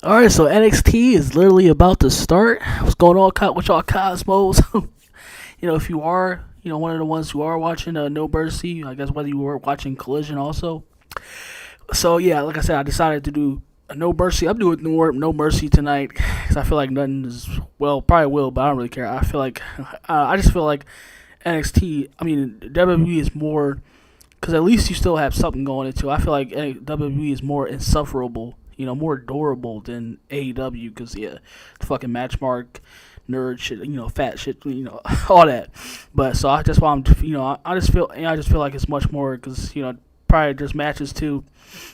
All right, so NXT is literally about to start. What's going on with y'all Cosmos? If you are, one of the ones who are watching No Mercy, I guess whether you were watching Collision also. So yeah, like I said, I decided to do a No Mercy. I'm doing No Mercy tonight because I feel like nothing is probably will, but I don't really care. I feel like I just feel like NXT. I mean, WWE is more because at least you still have something going into. I feel like WWE is more insufferable, more adorable than AEW because yeah, the fucking match mark, nerd shit, fat shit, all that. But so that's why I just feel like it's much more because probably just matches too.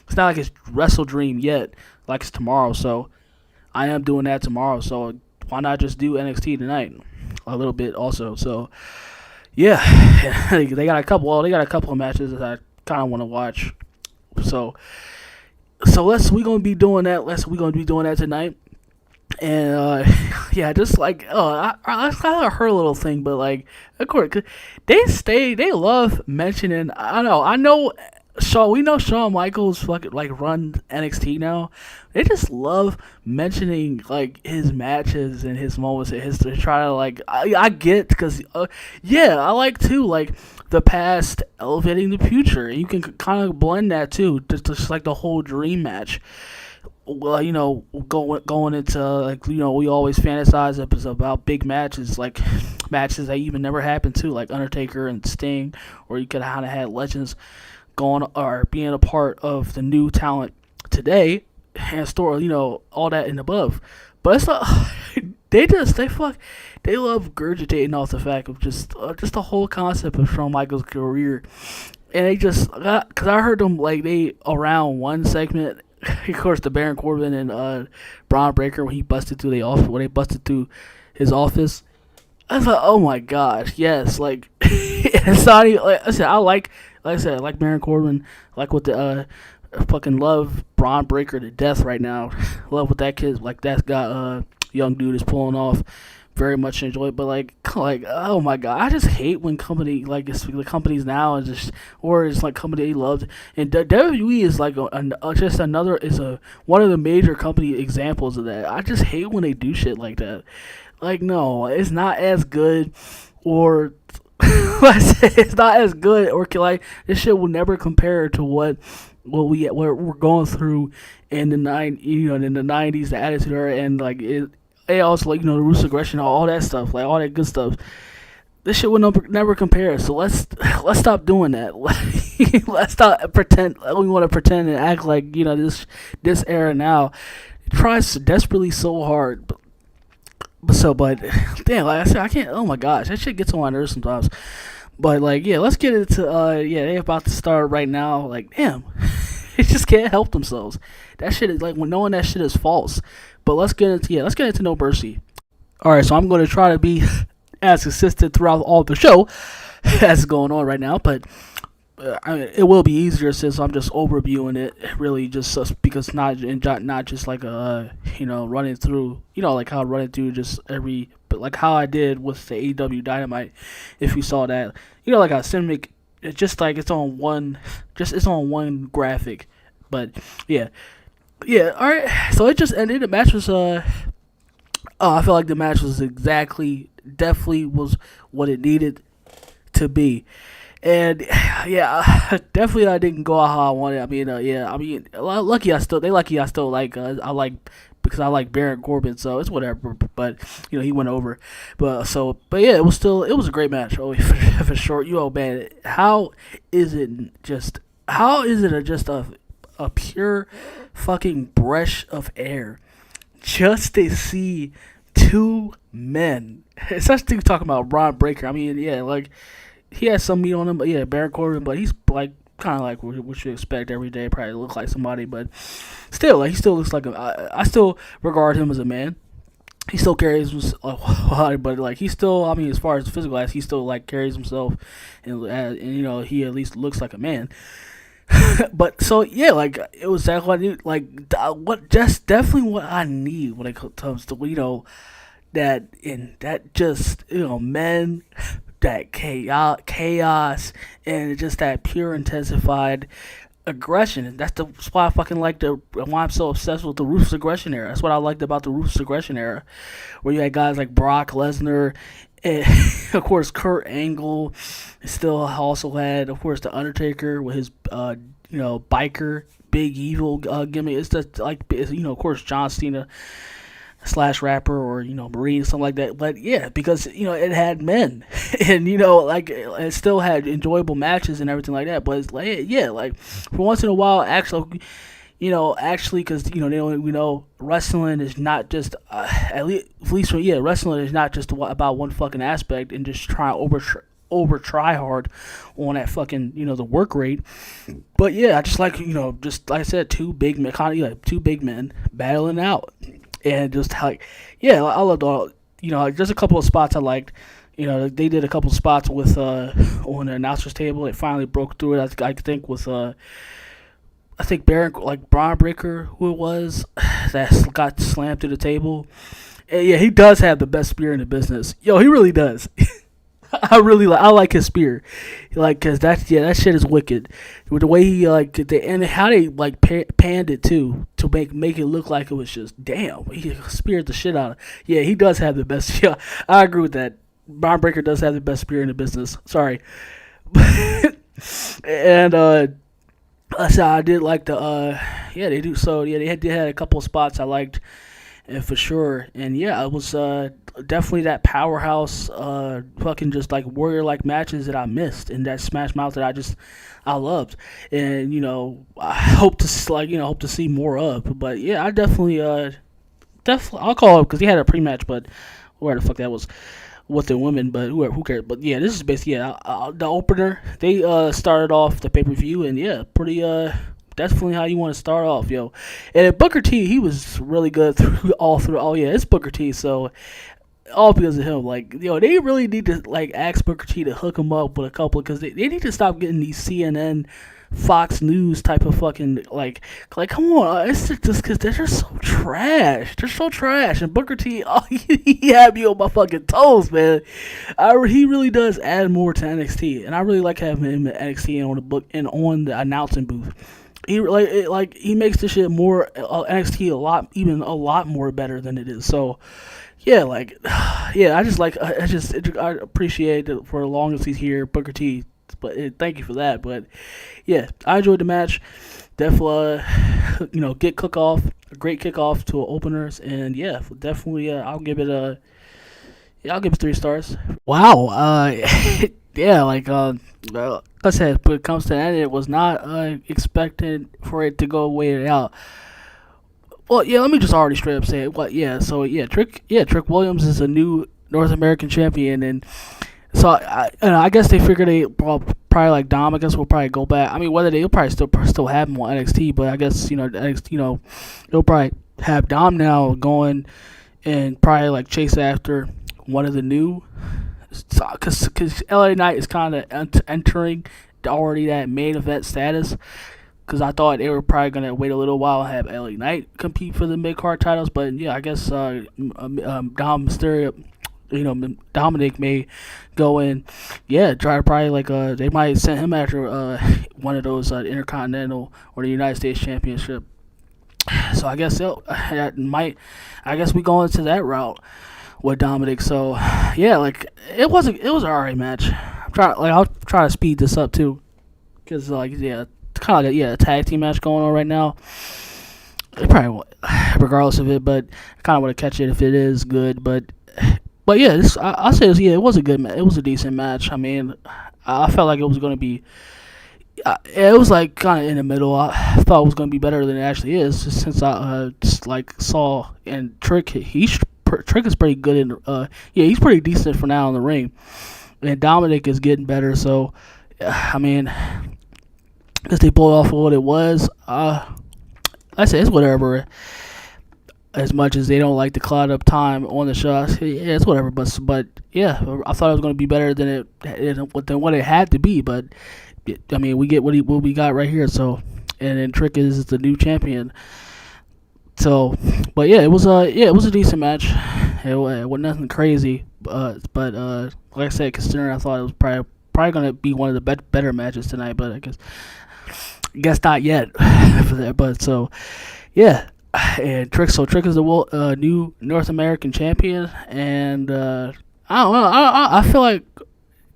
It's not like it's Wrestle Dream yet, like it's tomorrow. So I am doing that tomorrow. So why not just do NXT tonight? A little bit also. So yeah, they got a couple. Well, they got a couple of matches that I kind of want to watch. So, we gonna be doing that. We gonna be doing that tonight. And yeah, just like I heard a little thing, but like of course they love mentioning. I know. We know Shawn Michaels fucking like run NXT now. They just love mentioning like his matches and his moments in history. Try to like I get because yeah, I like too like the past elevating the future. You can kind of blend that too, just like the whole dream match. Well, going into like we always fantasize about big matches, like matches that even never happened to, like Undertaker and Sting, or you could kind of had legends going or being a part of the new talent today and store, all that and above. But it's not. They love gurgitating off the fact of just the whole concept of Shawn Michaels' career, and they just because I heard them like they around one segment. Of course, the Baron Corbin and Braun Breaker when they busted through his office. I was like, oh my gosh, yes, like it's not even, like I said, I like Baron Corbin, like what the fucking love Braun Breaker to death right now. Love what that kid like that guy young dude is pulling off. Very much enjoy it, but like oh my god, I just hate when the companies now is just or it's like company they loved and WWE is like just another is a one of the major company examples of that. I just hate when they do shit like that. Like no, it's not as good or it's not as good or like this shit will never compare to what we're going through in the 90s, the Attitude Era, and like it also like the Russo aggression, all that stuff, like all that good stuff. This shit will never compare. So let's stop doing that. Let's stop pretend. We want to pretend and act like this era now. It tries desperately so hard, but damn, like I said, I can't. Oh my gosh, that shit gets on my nerves sometimes. But like, yeah, let's get into they about to start right now. Like, damn, they just can't help themselves. That shit is like when knowing that shit is false. But let's get into No Mercy. All right, so I'm going to try to be as consistent throughout all the show as is going on right now, but it will be easier since I'm just overviewing it. Really, just because not just like running through like how running through just every but like how I did with the AEW Dynamite. If you saw that, like a cinematic, it's just like it's on one graphic, but yeah. Yeah, all right. So it just ended. The match was I feel like the match was definitely was what it needed to be. And yeah, definitely I didn't go out how I wanted. I mean, lucky I still like I like because I like Baron Corbin, so it's whatever. But he went over. But yeah, it was a great match. Oh, for sure. Man, how is it just a pure fucking breath of air just to see two men, especially talking about Braun Breaker. I mean, yeah, like he has some meat on him, but yeah, Baron Corbin, but he's like kind of like what you expect every day. Probably look like somebody, but still, like he still looks like I still regard him as a man. He still carries himself, but like he still, I mean, as far as physical as he still like carries himself, and he at least looks like a man. But so yeah, like it was exactly what I need. Like what just definitely what I need when it comes to that just men, that chaos and just that pure intensified aggression, and that's why I fucking like why I'm so obsessed with the Ruthless Aggression era. That's what I liked about the Ruthless Aggression era, where you had guys like Brock Lesnar, and of course Kurt Angle. Still also had, of course, the Undertaker with his biker big evil gimmick. It's just like, of course, John Cena slash rapper, or Marine, something like that. But yeah, because it had men, and like it still had enjoyable matches and everything like that. But it's like, yeah, like for once in a while, actually, because they don't, wrestling is not just at least wrestling is not just about one fucking aspect and just trying over try hard on that fucking the work rate. But yeah, I just like just like I said, two big men, two big men battling out. And just like, yeah, I loved all, like, there's a couple of spots I liked. They did a couple of spots with on the announcer's table. It finally broke through it. I think with I think Braun Breaker, who it was, that got slammed through the table. And yeah, he does have the best spear in the business. Yo, he really does. I like his spear, like, cause that shit is wicked. With the way he and how they panned it too, to make it look like it was just damn, he speared the shit out of. Yeah, he does have the best. Yeah, I agree with that. Braun Breaker does have the best spear in the business. Sorry, and I did like the they do. So yeah, they had a couple of spots I liked, and for sure. And yeah, it was definitely that powerhouse, fucking just like warrior like matches that I missed, and that Smash Mouth that I loved, and I hope to see more of. But yeah, I definitely I'll call it, because he had a pre-match, but where the fuck that was with the women, but who cares? But yeah, this is basically the opener. They started off the pay-per-view, and yeah, pretty definitely how you want to start off, yo. And Booker T, he was really good through. Oh yeah, it's Booker T, so all because of him. Like, they really need to ask Booker T to hook him up with a couple, because they need to stop getting these CNN, Fox News type of fucking come on, it's just because they're just so trash. They're so trash, and Booker T, he had me on my fucking toes, man. He really does add more to NXT, and I really like having him at NXT and on the book and on the announcing booth. He he makes this shit more NXT a lot more better than it is. So yeah, yeah, I appreciate it for as long as he's here, Booker T. But thank you for that. But yeah, I enjoyed the match. Definitely, get a great kickoff to openers, and yeah, definitely, I'll give it 3 stars. Wow. Yeah, like I said, when it comes to that, it was not expected for it to go way out. Well, yeah, let me just already straight up say it. What? Yeah, so yeah, Trick Williams is a new North American champion, and so I guess they figured probably like Dom. I guess will probably go back. I mean, whether they'll probably still have him on NXT, but I guess NXT, they'll probably have Dom now going and probably chase after one of the new, because LA Knight is kind of entering already that main event status. Because I thought they were probably going to wait a little while and have LA Knight compete for the mid-card titles. But, yeah, I guess Dom Mysterio, Dominic may go in. Yeah, try to probably, they might send him after one of those Intercontinental or the United States Championship. So I guess I guess we go into that route with Dominic. So, yeah, it was an alright match. I'll try to speed this up, too. Because, yeah, kind of a tag team match going on right now. It probably won't, regardless of it, but I kind of want to catch it if it is good. But yeah, I'll say this. Yeah, it was a good match. It was a decent match. I mean, I felt like it was going to be. It was kind of in the middle. I thought it was going to be better than it actually is, since I just saw, and Trick. Trick is pretty good in. He's pretty decent for now in the ring, and Dominic is getting better. So, I mean, because they pulled off what it was. I say it's whatever. As much as they don't like to cloud up time on the show, I say, yeah, it's whatever. But yeah, I thought it was going to be better than what it had to be. But I mean, we get what we got right here. So, and then Trick is the new champion. So, but yeah, it was a decent match. It was nothing crazy. But like I said, considering I thought it was probably going to be one of the better matches tonight. But I guess. Guess not yet for that, but so yeah. And Trick is the new North American champion, and I don't know. I feel like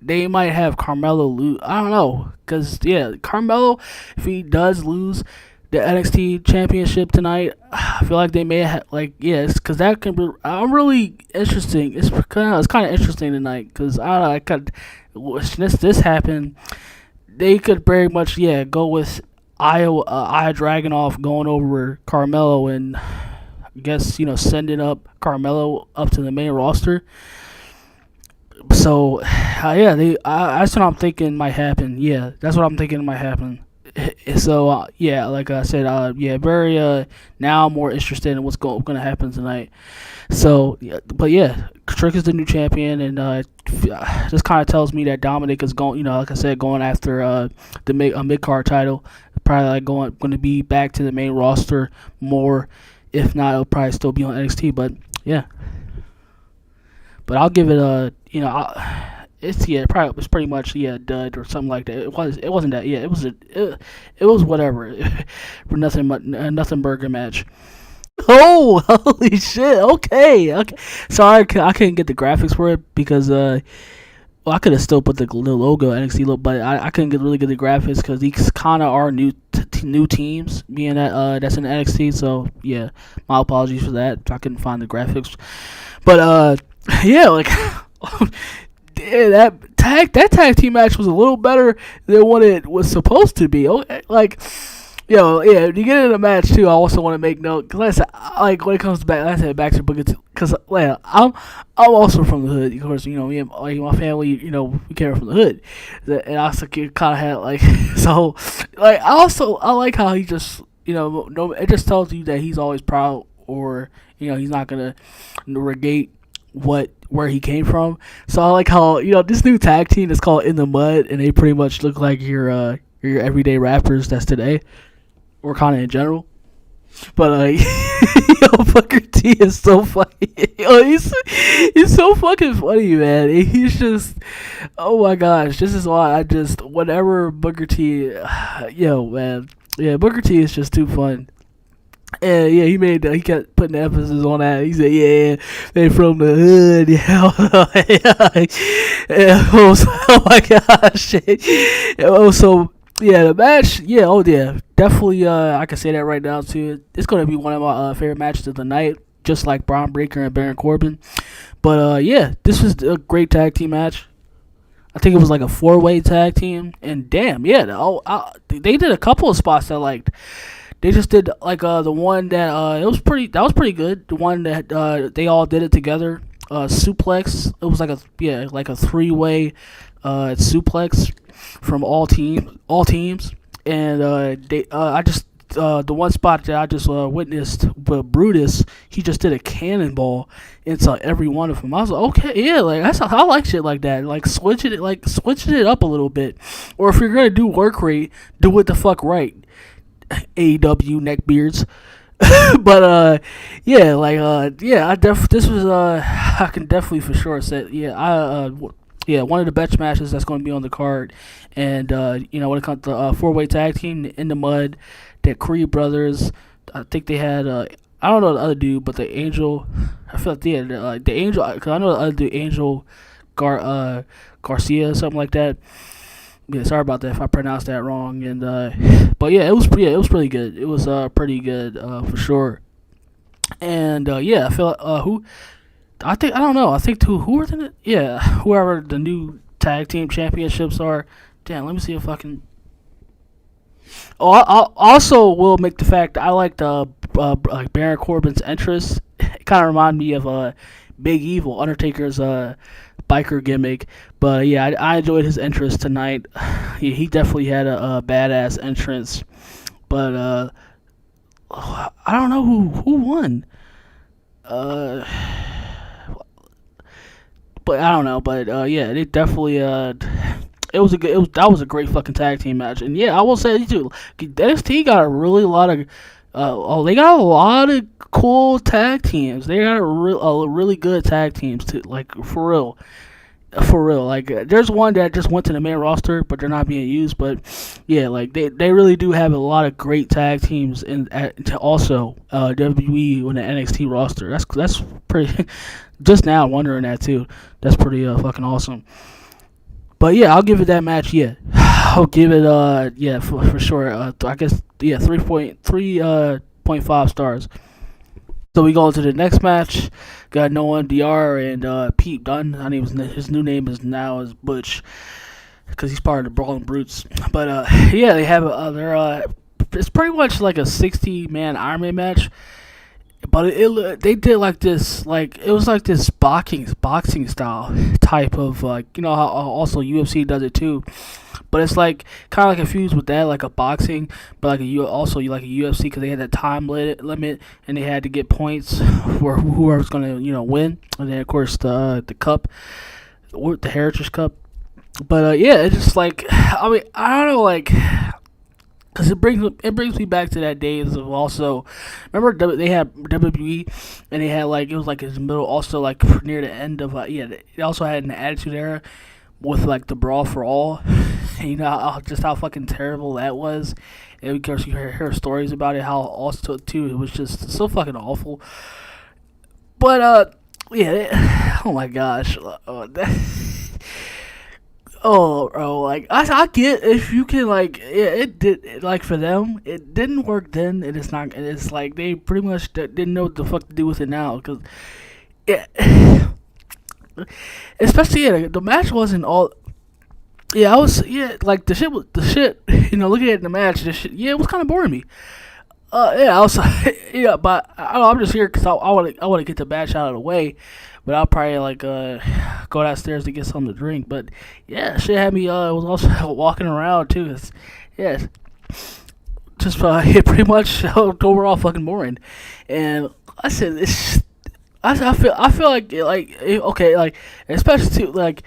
they might have Carmelo lose. I don't know, cause yeah, Carmelo, if he does lose the NXT championship tonight, I feel like they may have like yes, cause that can be. I'm really interesting. It's kind of interesting tonight, cause I don't know. I could this happened. They could very much go with Aya Dragunov going over Carmelo and I guess sending up Carmelo up to the main roster. So yeah, that's what I'm thinking might happen. Yeah, that's what I'm thinking might happen. So yeah, like I said, yeah, very now I'm more interested in what's going to happen tonight. So, yeah, but yeah, Trick is the new champion, and this kind of tells me that Dominic is going, like I said, going after the mid card title. Probably like going to be back to the main roster more. If not, it'll probably still be on NXT. But yeah, but I'll give it a, it's pretty much dud or something like that. It wasn't that it was whatever, for nothing burger match. Oh, holy shit! Okay. Sorry, I couldn't get the graphics for it because well, I could have still put the logo NXT logo, but I couldn't really get the graphics because these kind of are new teams being that's in NXT. So yeah, my apologies for that. I couldn't find the graphics, but yeah, like yeah, that tag team match was a little better than what it was supposed to be. Okay, like. Yo, yeah, if you get in a match too, I also want to make note because like when it comes to back to Booker, because I'm also from the hood, of course. Me and my family, we came from the hood, and I also kind of had like so, like I like how he just no, it just tells you that he's always proud, or he's not gonna negate where he came from. So I like how this new tag team is called In the Mud, and they pretty much look like your everyday rappers that's today. Or kind of in general, but Booker T is so funny. He's so fucking funny, man. He's just, oh my gosh, this is why I just whenever Booker T, man, yeah, Booker T is just too fun. And yeah, he kept putting the emphasis on that. He said, "Yeah, they from the hood." Yeah, oh my gosh. So yeah, the match. Yeah, oh yeah, definitely. I can say that right now too. It's gonna be one of my favorite matches of the night, just like Braun Breaker and Baron Corbin. But yeah, this was a great tag team match. I think it was like a 4-way tag team, and damn, yeah, they did a couple of spots that I liked. They just did like the one that that was pretty good. The one that they all did it together. Suplex. It was like a 3-way suplex from all teams, and the one spot that I just witnessed with Brutus, he just did a cannonball into every one of them. I was like, okay, yeah, like I like shit like that, like switching it up a little bit, or if you're gonna do work rate, do it the fuck right. AEW neckbeards. But yeah, like yeah, I can definitely for sure say yeah, one of the best matches that's going to be on the card. And when it comes to 4-way tag team In the Mud, that Creed brothers, I think they had I don't know the other dude, but the Angel, I feel like the Angel, because I know the other dude, Angel Garcia, something like that. Yeah, sorry about that if I pronounced that wrong. And but yeah, it was pretty good. It was pretty good for sure. And yeah, I feel I don't know. I think who are whoever the new tag team championships are. Damn, let me see if I can. Oh, I also will make the fact that I like the like Baron Corbin's entrance. It kind of reminded me of Big Evil, Undertaker's biker gimmick. But yeah, I enjoyed his entrance tonight. He definitely had a badass entrance. But I don't know who won. But I don't know. But yeah, they definitely that was a great fucking tag team match. And yeah, I will say too, NXT got a really lot of they got a lot of cool tag teams. They got a really good tag teams too, like for real. For real, like there's one that just went to the main roster, but they're not being used. But yeah, like they really do have a lot of great tag teams also WWE on the NXT roster. That's pretty. Just now wondering that too. That's pretty fucking awesome. But yeah, I'll give it that match. Yeah, I'll give it yeah for sure. I guess yeah 3.5 stars. So we go to the next match. Got Noah Dr and Pete Dunne. His new name is now is Butch because he's part of the Brawling Brutes. But yeah, they have it's pretty much like a 60-man Iron Man match. But they did like this, like it was like this boxing style type of like how also UFC does it too, but it's like kind of like infused with that like a boxing, but like also like a UFC because they had that time limit and they had to get points for whoever's gonna win, and then of course the cup, the Heritage Cup. But yeah, it's just like I don't know like. Cause it brings me back to that days of also, remember they had WWE, and they had like it was like in the middle also like near the end of they also had an Attitude Era, with like the Brawl for All, and just how fucking terrible that was, and of course you hear stories about it how also too it was just so fucking awful, but yeah, oh my gosh, oh, bro, like I get if you can like it did like for them it didn't work then and it's not and it's like they pretty much didn't know what the fuck to do with it now because yeah, especially the match wasn't all I was like the shit looking at the match the shit it was kind of boring me. Yeah, I was yeah, but I'm just here because I want to get the match out of the way, but I'll probably like go downstairs to get something to drink. But yeah, shit had me was also walking around too. Yeah, just pretty much overall fucking boring. And I said it's I feel like okay like especially too like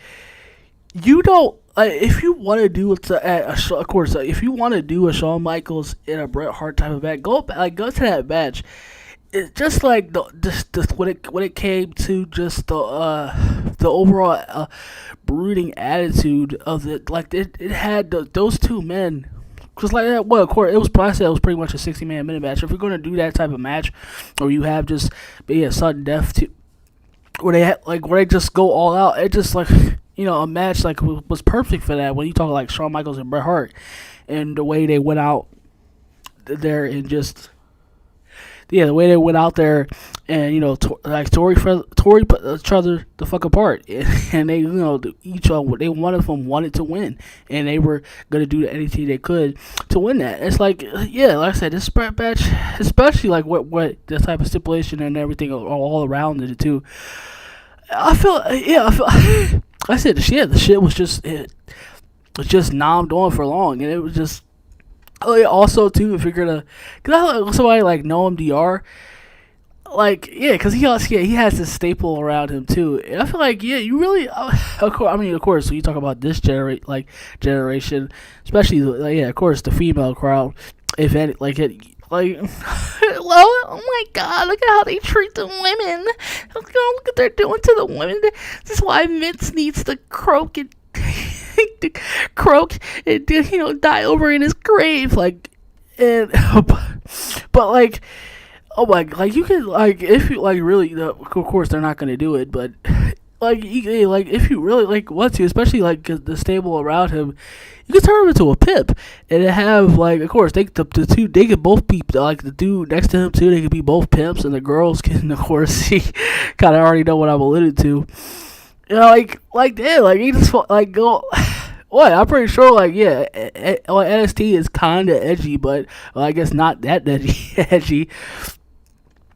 you don't. If you want to do it of course, if you want to do a Shawn Michaels in a Bret Hart type of match, go to that match. It's just like when it came to just the overall brooding attitude of it, like it had those two men. Cause like that, well, of course, I said it was pretty much a 60-man minute match. If you're gonna do that type of match, or you have just be a sudden death to where they just go all out, it just like. A match like was perfect for that when you talk like Shawn Michaels and Bret Hart, and the way they went out there and just the way they went out there and like Tory put each other the fuck apart, and they each they one of them wanted to win, and they were gonna do anything they could to win that. It's like like I said, this match, especially like what the type of stipulation and everything all around it too. I feel. I said the shit was just nommed on for long, and it was just also too if you're gonna cause I like somebody like Noam Dr. Like because he has this staple around him too. And I feel like you really of course when you talk about this generation, especially of course the female crowd, if any like, well, oh my God! Look at how they treat the women. Look what they're doing to the women. This is why Vince needs to croak and die over in his grave. Like, and but like, oh my, like you can like if you like really, of course they're not gonna do it, but like if you really like want to, especially like the stable around him. You can turn him into a pimp, and have like, of course, the two they could both be like the dude next to him too. They could be both pimps, and the girls can, of course, see. Kind of already know what I'm alluded to. He just like go. What I'm pretty sure, NXT is kind of edgy, but I guess not that edgy.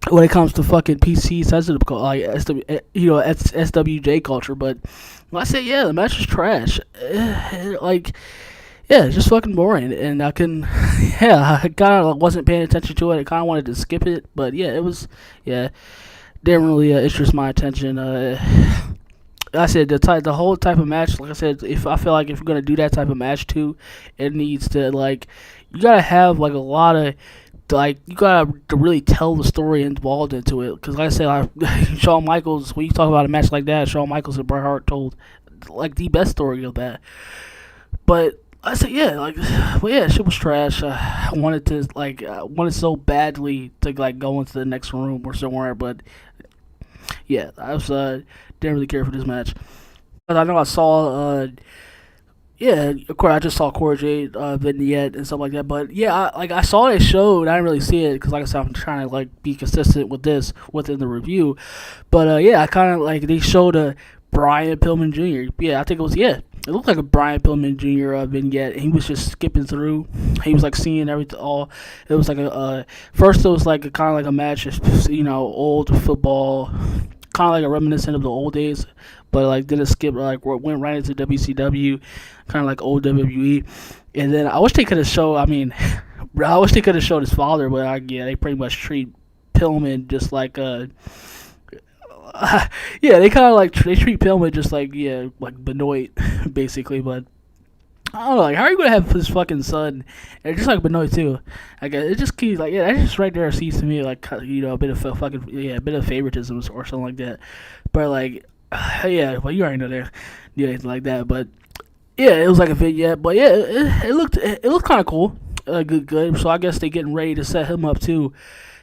When it comes to fucking PC sensitive, like SWJ culture, but I say the match is trash. It's just fucking boring, and I I kind of wasn't paying attention to it. I kind of wanted to skip it, but it was didn't really interest my attention. I said the whole type of match. Like I said, if you're gonna do that type of match too, it needs to you gotta have a lot of. You gotta really tell the story involved into it, because like I said, Shawn Michaels. When you talk about a match like that, Shawn Michaels and Bret Hart told like the best story of that. But I said, yeah, like, well, yeah, shit was trash. I wanted to like, wanted so badly to like go into the next room or somewhere, but yeah, I was didn't really care for this match. But I know I saw yeah, of course I just saw Core Jade vignette and stuff like that. But yeah, I saw it showed. I didn't really see it because like I said, I'm trying to like be consistent with this within the review. But yeah, I kind of like they showed a Brian Pillman Jr. Yeah, I think it was yeah. It looked like a Brian Pillman Jr. Vignette. He was just skipping through. He was like seeing everything. All it was like a first it was like a kind of like a match, old football, kind of like a reminiscent of the old days. But like then it skipped like went right into WCW, kind of like old WWE. And then I wish they could have showed. I mean, I wish they could have showed his father, but yeah, they pretty much treat Pillman just like yeah, they kind of like they treat Pillman just like like Benoit basically. But I don't know, like how are you gonna have his fucking son and just like Benoit too? I guess it just keeps like that just right there seems to me like a bit of a bit of favoritism or something like that. But like yeah, well you already know there, anything like that. But yeah, it was like a vignette. But yeah, it looked kind of cool, good. So I guess they getting ready to set him up too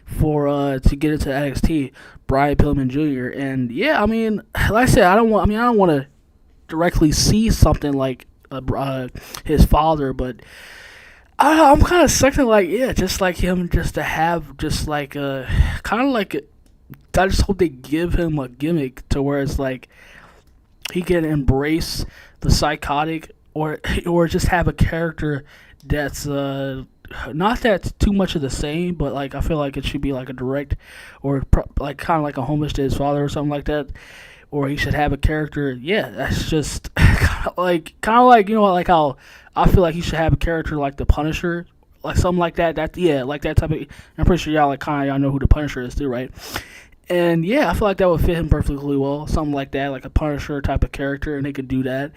for to get into NXT, Brian Pillman Jr. And yeah, I mean, like I said, I don't want to directly see something like his father, but I'm kind of expecting like just like him, just to have just like kind of like I just hope they give him a gimmick to where it's like he can embrace the psychotic or just have a character that's not that too much of the same, but like I feel like it should be like a direct or like kind of like a homage to his father or something like that, or he should have a character. Yeah, that's just kind of like like how I feel like he should have a character like the Punisher, like something like that. Like that type of. I'm pretty sure y'all know who the Punisher is too, right? And yeah, I feel like that would fit him perfectly well. Something like that, like a Punisher type of character, and they could do that.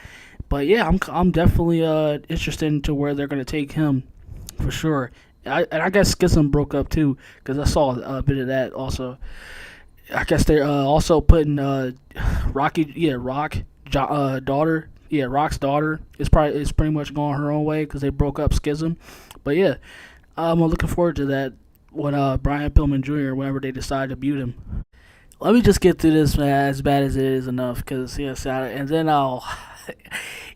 But yeah, I'm definitely interested into where they're gonna take him for sure. And I guess Schism broke up too because I saw a bit of that also. I guess they're also putting Rock's daughter is pretty much going her own way because they broke up Schism. But yeah, I'm looking forward to that when Brian Pillman Jr. whenever they decide to mute him. Let me just get through this, man, as bad as it is enough, because and then I'll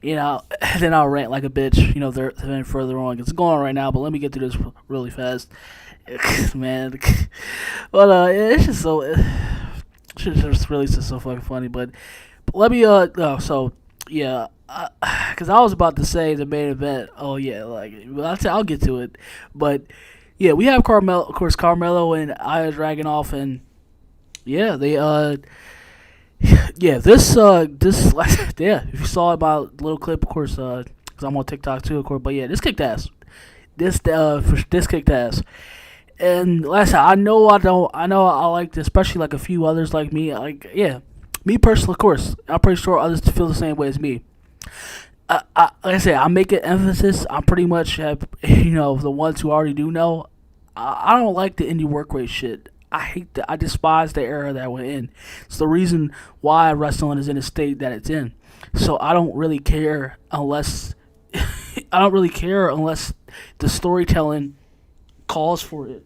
then I'll rant like a bitch, then further on. It's going on right now, but let me get through this really fast, man. But it's just so, just really just so fucking funny. But let me so yeah, because I was about to say the main event. Oh yeah, I'll get to it, but yeah, we have Carmelo, of course, Carmelo and Ilja Dragunov, and yeah, they yeah, this yeah, if you saw about the little clip, of course, because I'm on TikTok too, of course, but yeah, this kicked ass. This kicked ass. And last time, I know I like this, especially like a few others like me. Like me personally, of course, I'm pretty sure others feel the same way as me. Like I said, I make an emphasis. I pretty much have the ones who already do know. I don't like the indie work rate shit. I despise the era that we're in. It's the reason why wrestling is in the state that it's in. So I don't really care unless the storytelling calls for it.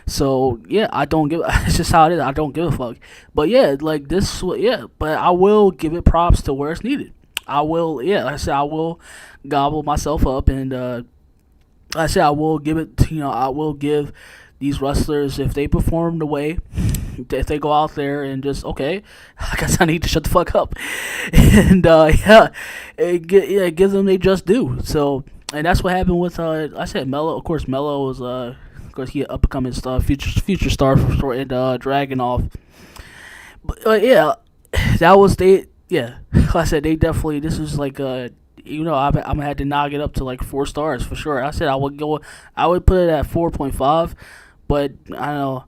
So yeah, I don't give. It's just how it is. I don't give a fuck. But yeah, like this. Yeah, but I will give it props to where it's needed. I will. Yeah, like I said, I will gobble myself up, and like I said, I will give it. I will give these wrestlers, if they perform the way, if they go out there and just I guess I need to shut the fuck up, and it gives them they just do. So, and that's what happened with I said Mello. Of course, Mello was of course he up and coming star, future star for and Dragunov. But yeah, that was they. Yeah, like I said, they definitely. This is like I'm gonna have to knock it up to like 4 stars for sure. I said I would put it at 4.5. But I don't know,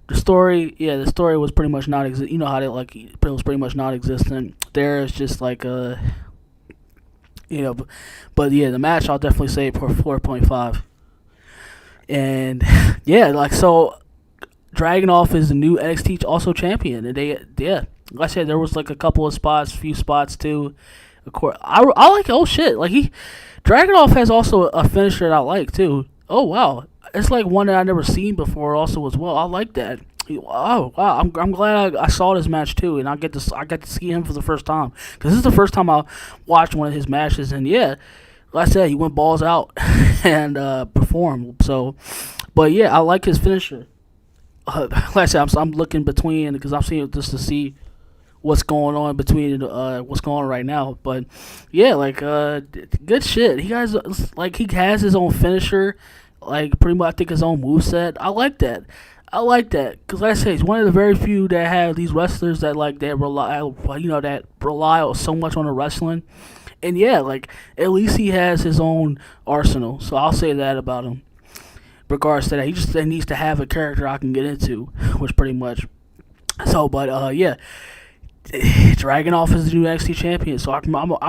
the story was pretty much not exist. You know how it was pretty much non-existent. There is just like but yeah, the match I'll definitely say for 4.5. And yeah, like so, Dragunov is the new NXT also champion, and Like I said, there was like a couple of spots, few spots too. Of course, I like. Oh shit! Like Dragunov has also a finisher that I like too. Oh wow, it's like one that I never seen before also as well. I like that. Oh wow, I'm glad I saw this match too, and I get to see him for the first time because this is the first time I watched one of his matches, and yeah, like I said, he went balls out and performed. So, but yeah, I like his finisher. Like I said, I'm looking between because I'm seeing just to see what's going on between what's going on right now. But yeah, like good shit. He has like he has his own finisher, like pretty much I think his own moveset. I like that. I like that because like I say he's one of the very few that have these wrestlers that like that rely that rely so much on the wrestling. And yeah, like at least he has his own arsenal. So I'll say that about him. Regards to that, he just needs to have a character I can get into, which pretty much. So, but yeah, Dragunov is the new NXT champion, so I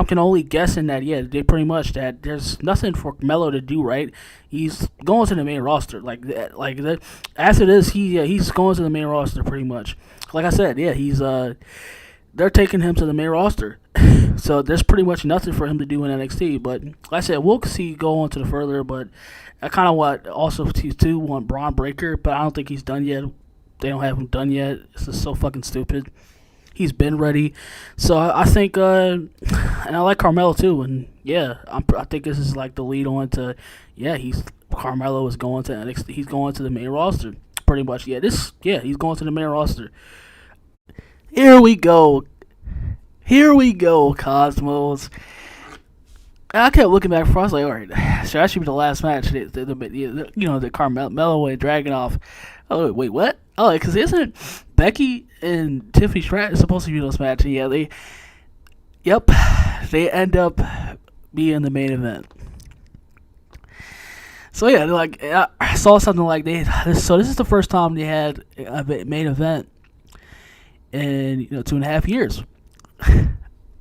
can only guessing that yeah, they pretty much that there's nothing for Melo to do, right? He's going to the main roster like that, After this, he's going to the main roster pretty much. Like I said, yeah, he's they're taking him to the main roster, so there's pretty much nothing for him to do in NXT. But like I said, we'll see go on to the further, but I kind of want Braun Breaker, but I don't think he's done yet. They don't have him done yet. It's just so fucking stupid. He's been ready, so I think, and I like Carmelo too. And yeah, I think this is like the lead on to, yeah, Carmelo is going to NXT. He's going to the main roster, pretty much. He's going to the main roster. Here we go, Cosmos. I kept looking back for. I was like, all right, so that should be the last match. The Carmelo and Dragunov. Oh wait, what? Oh, because isn't Becky and Tiffany Stratton supposed to be those matches? Yeah, they end up being the main event. So yeah, like I saw something like So this is the first time they had a main event in 2.5 years.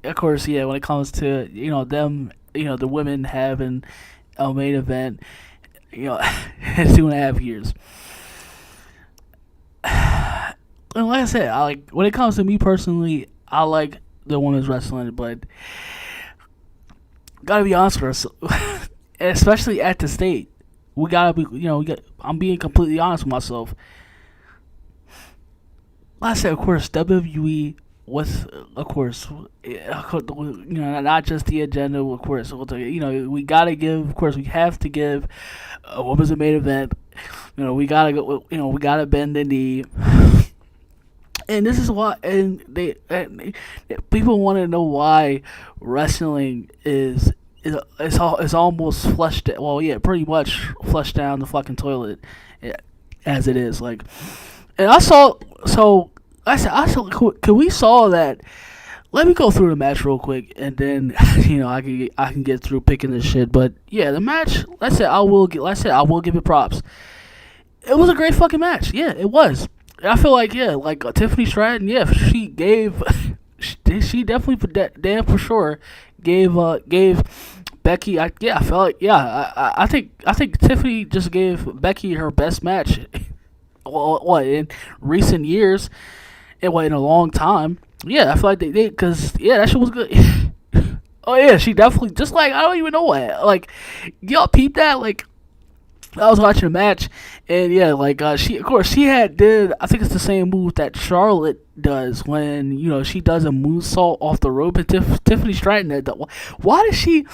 Of course, yeah. When it comes to them, the women having a main event, in 2.5 years. And like I said, I like when it comes to me personally, I like the women's wrestling, but gotta be honest with us, especially at the state, we gotta be, I'm being completely honest with myself. Like I said, of course, WWE was, of course, not just the agenda, of course, we gotta give, of course, we have to give a women's a main event. We gotta go, we gotta bend the knee. And this is why, and people want to know why wrestling is almost flushed. Well, yeah, pretty much flushed down the fucking toilet, as it is. Like, and I saw. So I saw. Could we saw that? Let me go through the match real quick, and then I can get through picking this shit. But yeah, the match. I will give it props. It was a great fucking match. Yeah, it was. I feel like Tiffany Stratton, she definitely damn for sure gave Becky. I felt like I think Tiffany just gave Becky her best match. What in recent years, and in a long time. Yeah, I feel like they because that shit was good. Oh yeah, she definitely just I don't even know what y'all peep that I was watching a match, and she did. I think it's the same move that Charlotte does when she does a moonsault off the rope, and Tiffany Stratton did that. Why does she?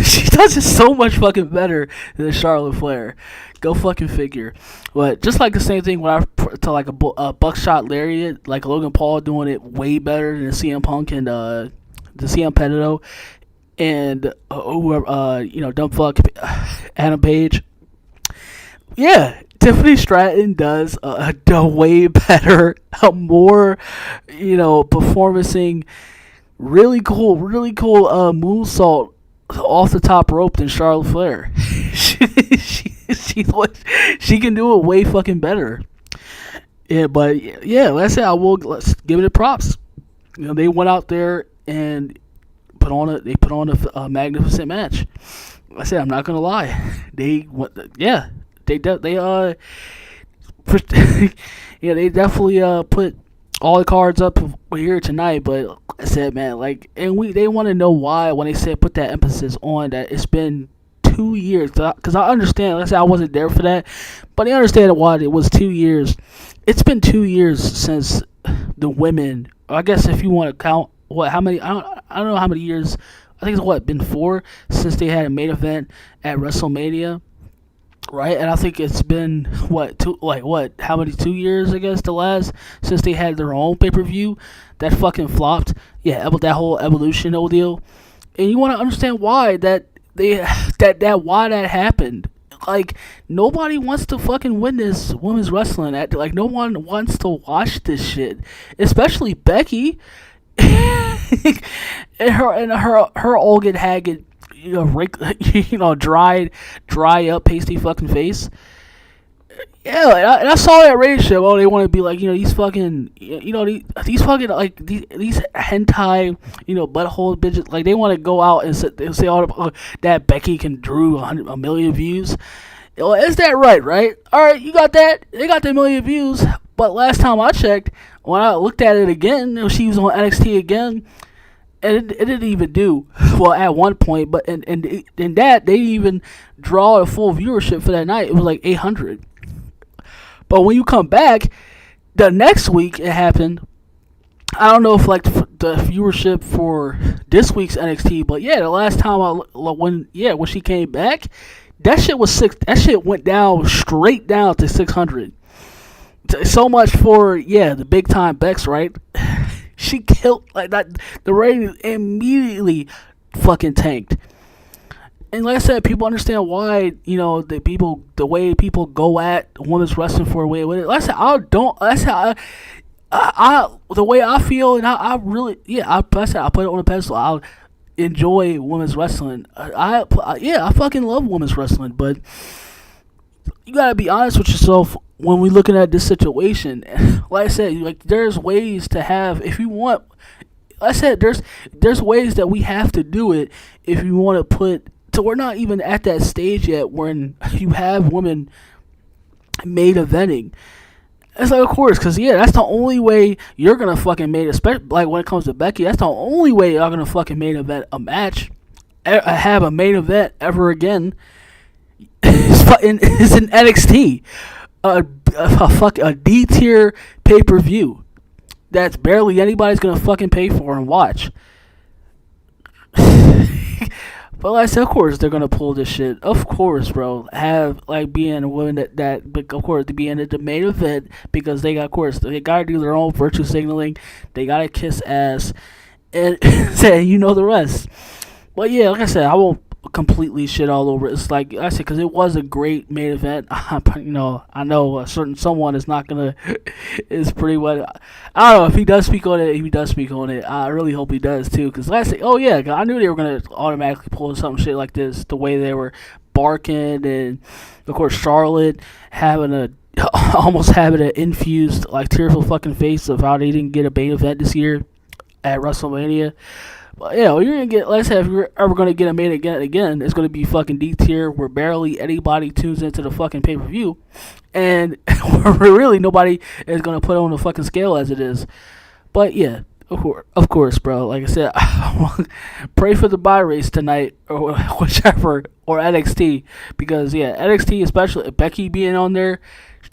She does it so much fucking better than Charlotte Flair. Go fucking figure. But just like the same thing when I to a buckshot lariat, like Logan Paul doing it way better than CM Punk and the CM Petito and whoever dumb fuck Adam Page. Yeah, Tiffany Stratton does a way better, a more, performing, really cool moonsault off the top rope than Charlotte Flair. she can do it way fucking better. Yeah, but yeah, let's give it props. They went out there and put on a magnificent match. I said, I'm not gonna lie, they definitely put all the cards up here tonight, but like I said, man, like, and they want to know why when they said put that emphasis on that it's been 2 years, because I understand. Like I said, I wasn't there for that, but I understand why it was 2 years. It's been 2 years since the women. I guess if you want to count how many, I don't know how many years. I think it's been 4 since they had a main event at WrestleMania. Right, and I think it's been how many 2 years, I guess, the last since they had their own pay-per-view that fucking flopped. Yeah, that whole Evolution deal, and you want to understand why why that happened. Like, nobody wants to fucking witness women's wrestling. Like, no one wants to watch this shit, especially Becky and her Olga Haggard, dry up, pasty fucking face. Yeah, and I saw that ratio. Oh, they want to be like, these fucking, these fucking, like, these hentai, butthole bitches. Like, they want to go out and say all that Becky can drew a million views. Is that right? All right, you got that. They got the million views. But last time I checked, when I looked at it again, she was on NXT again. And it didn't even do well at one point, but in that they didn't even draw a full viewership for that night. It was like 800. But when you come back, the next week it happened. I don't know if like the viewership for this week's NXT, but yeah, the last time when she came back, that shit was 6. That shit went down straight down to 600. So much for the big time Bex, right? She killed like that. The rating immediately fucking tanked. And like I said, people understand why the way people go at women's wrestling for a way with it. Like I said, That's how the way I feel, and I really I put it on a pedestal. I'll enjoy women's wrestling. I fucking love women's wrestling, but you gotta be honest with yourself when we're looking at this situation. Like I said, like, there's ways to have, if you want. Like I said, there's ways that we have to do it if you want to put. So we're not even at that stage yet when you have women main eventing. It's like, of course, because that's the only way you're gonna fucking main, especially like when it comes to Becky. That's the only way you're gonna fucking main event a match, have a main event ever again. Is in NXT, a D tier pay-per-view that's barely anybody's gonna fucking pay for and watch. But like I said, of course they're gonna pull this shit. Of course, bro. Have like being a woman that of course to be in the main event because they gotta do their own virtue signaling. They gotta kiss ass and say the rest. But yeah, like I said, I won't completely shit all over it. It's like I said, because it was a great main event. I know a certain someone is not gonna is pretty well. I don't know if he does speak on it. I really hope he does too, because last thing, I knew they were gonna automatically pull some shit like this, the way they were barking, and of course Charlotte almost having an infused like tearful fucking face of how they didn't get a main event this year at WrestleMania. But you're gonna get. Let's say if you're ever gonna get a main again, it's gonna be fucking D tier where barely anybody tunes into the fucking pay per view, and really nobody is gonna put on the fucking scale as it is. But yeah, of course, bro. Like I said, pray for the buy race tonight or whichever, or NXT, because NXT, especially Becky being on there,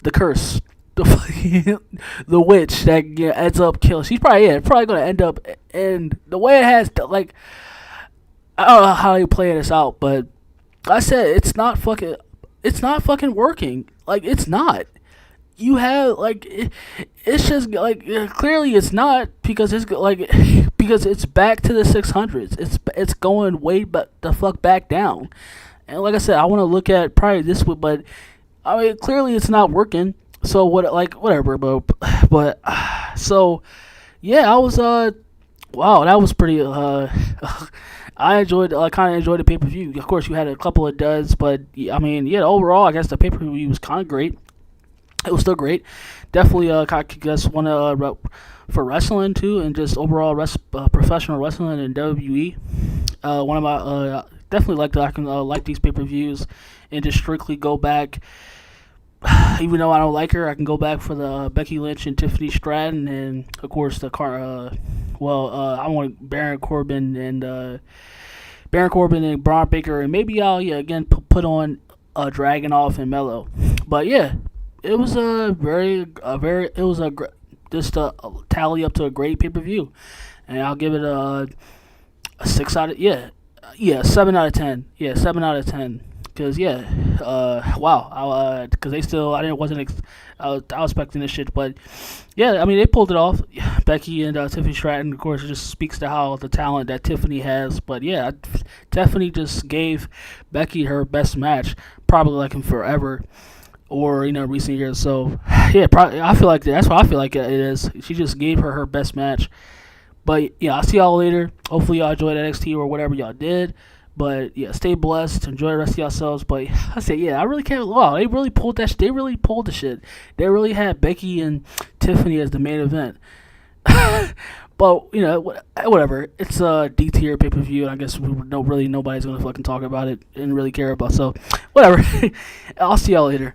the curse. The witch that ends up killing. She's probably gonna end up, and the way it has, like, I don't know how you play this out, but I said it's not fucking working. Like, it's not. You have it's just like clearly it's not, because it's like because it's back to the 600s. It's going way the fuck back down. And like I said, I want to look at probably this, but I mean clearly it's not working. So whatever, bro. But so I was wow, that was pretty I enjoyed kind of enjoyed the pay-per-view. Of course, you had a couple of duds, but I mean, overall, I guess the pay-per-view was kind of great. It was still great. Definitely I guess one for wrestling too, and just overall professional wrestling in WWE. One of my definitely like these pay-per-views and just strictly go back even though I don't like her, I can go back for the Becky Lynch and Tiffany Stratton, and of course the I want Baron Corbin and Braun Baker, and maybe I'll again put on Dragunov and Mello. But yeah, it was just a tally up to a great pay per view, and I'll give it a 7 out of 10. Yeah, 7 out of 10. Cause wow, cause they still I didn't wasn't I was expecting this shit, but yeah, I mean they pulled it off. Becky and Tiffany Stratton, of course, it just speaks to how the talent that Tiffany has. But yeah, Tiffany just gave Becky her best match, probably like in forever, or recent years. So yeah, probably I feel like that's what I feel like it is. She just gave her best match. But yeah, I'll see y'all later. Hopefully y'all enjoyed NXT or whatever y'all did. But yeah, stay blessed. Enjoy the rest of yourselves. But I say, yeah, I really can't. Wow, they really pulled that. They really pulled the shit. They really had Becky and Tiffany as the main event. But whatever. It's a D tier pay per view, and I guess nobody's gonna fucking talk about it and really care about. So whatever. I'll see y'all later.